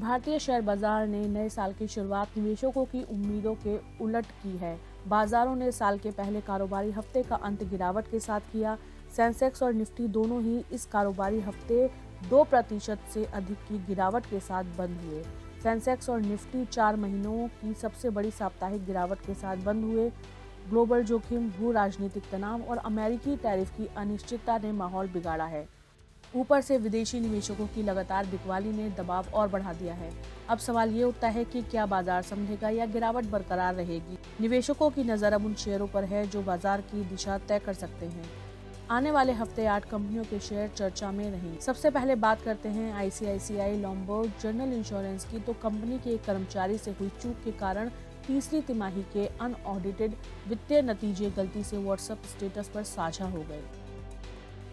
भारतीय शेयर बाजार ने नए साल की शुरुआत निवेशकों की उम्मीदों के उलट की है। बाजारों ने साल के पहले कारोबारी हफ्ते का अंत गिरावट के साथ किया। सेंसेक्स और निफ्टी दोनों ही इस कारोबारी हफ्ते 2% से अधिक की गिरावट के साथ बंद हुए। सेंसेक्स और निफ्टी 4 महीनों की सबसे बड़ी साप्ताहिक गिरावट के साथ बंद हुए। ग्लोबल जोखिम, भू राजनीतिक तनाव और अमेरिकी टैरिफ की अनिश्चितता ने माहौल बिगाड़ा है। ऊपर से विदेशी निवेशकों की लगातार बिकवाली ने दबाव और बढ़ा दिया है। अब सवाल ये उठता है कि क्या बाजार संभलेगा या गिरावट बरकरार रहेगी। निवेशकों की नजर अब उन शेयरों पर है जो बाजार की दिशा तय कर सकते हैं। आने वाले हफ्ते 8 कंपनियों के शेयर चर्चा में रहेंगे। सबसे पहले बात करते हैं आईसीआईसीआई लॉम्बार्ड जनरल इंश्योरेंस की। तो कंपनी के एक कर्मचारी से हुई चूक के कारण तीसरी तिमाही के अनऑडिटेड वित्तीय नतीजे गलती से व्हाट्सएप स्टेटस पर साझा हो गए।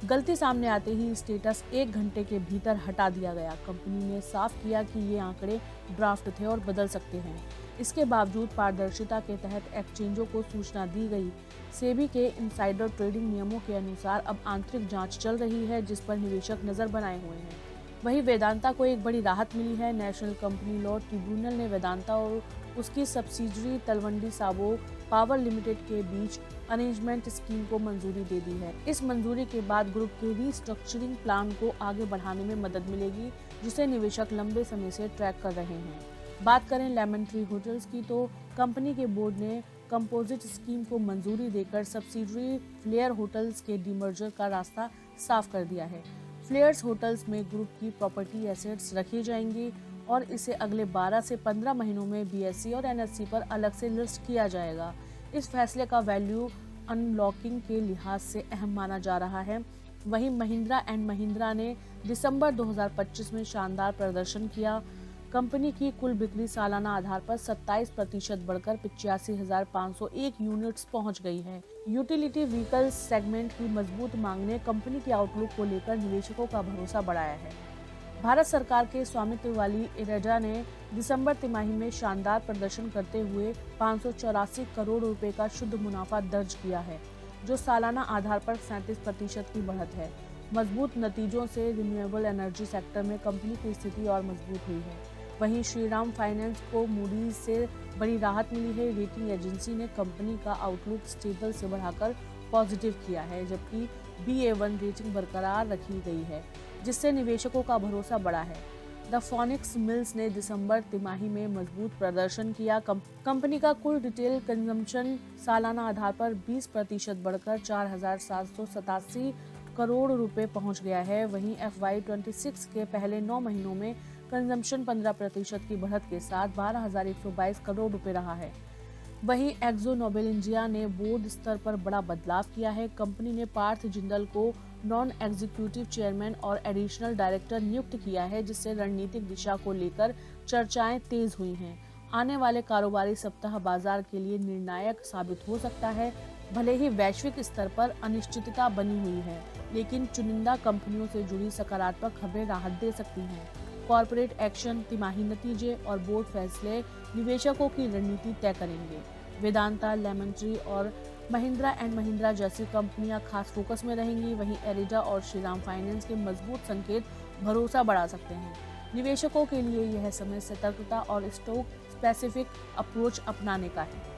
गलती सामने आते ही स्टेटस 1 घंटे के भीतर हटा दिया गया। कंपनी ने साफ किया कि ये आंकड़े ड्राफ्ट थे और बदल सकते हैं। इसके बावजूद पारदर्शिता के तहत एक्सचेंजों को सूचना दी गई। सेबी के इनसाइडर ट्रेडिंग नियमों के अनुसार अब आंतरिक जांच चल रही है, जिस पर निवेशक नजर बनाए हुए हैं। वहीं वेदांता को एक बड़ी राहत मिली है। नेशनल कंपनी लॉ ट्रिब्यूनल ने वेदांता और उसकी subsidiary Talwandi Sabo power limited के बीच अरेंजमेंट स्कीम को मंजूरी दे दी है। इस मंजूरी के बाद ग्रुप के रीस्ट्रक्चरिंग प्लान को आगे बढ़ाने में मदद मिलेगी, जिसे निवेशक लंबे समय से ट्रैक कर रहे हैं। बात करें लेमन ट्री होटल्स की, तो कंपनी के बोर्ड ने कंपोजिट स्कीम को मंजूरी देकर सब्सिडरी फ्लेयर होटल्स के डीमर्जर का रास्ता साफ कर दिया है। फ्लेयर्स होटल्स में ग्रुप की प्रॉपर्टी एसेट्स रखी जाएंगी और इसे अगले 12 से 15 महीनों में बीएसई और एनएसई पर अलग से लिस्ट किया जाएगा। इस फैसले का वैल्यू अनलॉकिंग के लिहाज से अहम माना जा रहा है। वहीं महिंद्रा एंड महिंद्रा ने दिसंबर 2025 में शानदार प्रदर्शन किया। कंपनी की कुल बिक्री सालाना आधार पर 27% बढ़कर 85,501 यूनिट्स पहुंच गई है। यूटिलिटी व्हीकल सेगमेंट की मजबूत मांग ने कंपनी की आउटलुक को लेकर निवेशकों का भरोसा बढ़ाया है। भारत सरकार के स्वामित्व वाली इरेजा ने दिसंबर तिमाही में शानदार प्रदर्शन करते हुए 584 करोड़ रुपए का शुद्ध मुनाफा दर्ज किया है, जो सालाना आधार पर 37% की बढ़त है। मजबूत नतीजों से रिन्यूएबल एनर्जी सेक्टर में कंपनी की स्थिति और मजबूत हुई है। वहीं श्रीराम फाइनेंस को मूडीज से बड़ी राहत मिली है। रेटिंग एजेंसी ने कंपनी का आउटलुक स्टेबल से बढ़ाकर पॉजिटिव किया है, जबकि BA1 रेटिंग बरकरार रखी गई है, जिससे निवेशकों का भरोसा बढ़ा है। द फोनिक्स मिल्स ने दिसंबर तिमाही में मजबूत प्रदर्शन किया। कंपनी का कुल रिटेल कंजम्पशन सालाना आधार पर 20% बढ़कर 4,787 करोड़ रुपए पहुंच गया है। वहीं FY26 के पहले 9 महीनों में कंजम्पशन 15% की बढ़त के साथ 12,122 करोड़ रुपए रहा है। वहीं एक्जो नोबेल इंडिया ने बोर्ड स्तर पर बड़ा बदलाव किया है। कंपनी ने पार्थ जिंदल को नॉन एग्जीक्यूटिव चेयरमैन और एडिशनल डायरेक्टर नियुक्त किया है, जिससे रणनीतिक दिशा को लेकर चर्चाएं तेज हुई हैं। आने वाले कारोबारी सप्ताह बाजार के लिए निर्णायक साबित हो सकता है। भले ही वैश्विक स्तर पर अनिश्चितता बनी हुई है, लेकिन चुनिंदा कंपनियों से जुड़ी सकारात्मक खबरें राहत दे सकती हैं। कॉर्पोरेट एक्शन, तिमाही नतीजे और बोर्ड फैसले निवेशकों की रणनीति तय करेंगे। वेदांता, लेमन ट्री और महिंद्रा एंड महिंद्रा जैसी कंपनियां खास फोकस में रहेंगी। वहीं एरेजा और श्रीराम फाइनेंस के मजबूत संकेत भरोसा बढ़ा सकते हैं। निवेशकों के लिए यह समय सतर्कता और स्टॉक स्पेसिफिक अप्रोच अपनाने का है।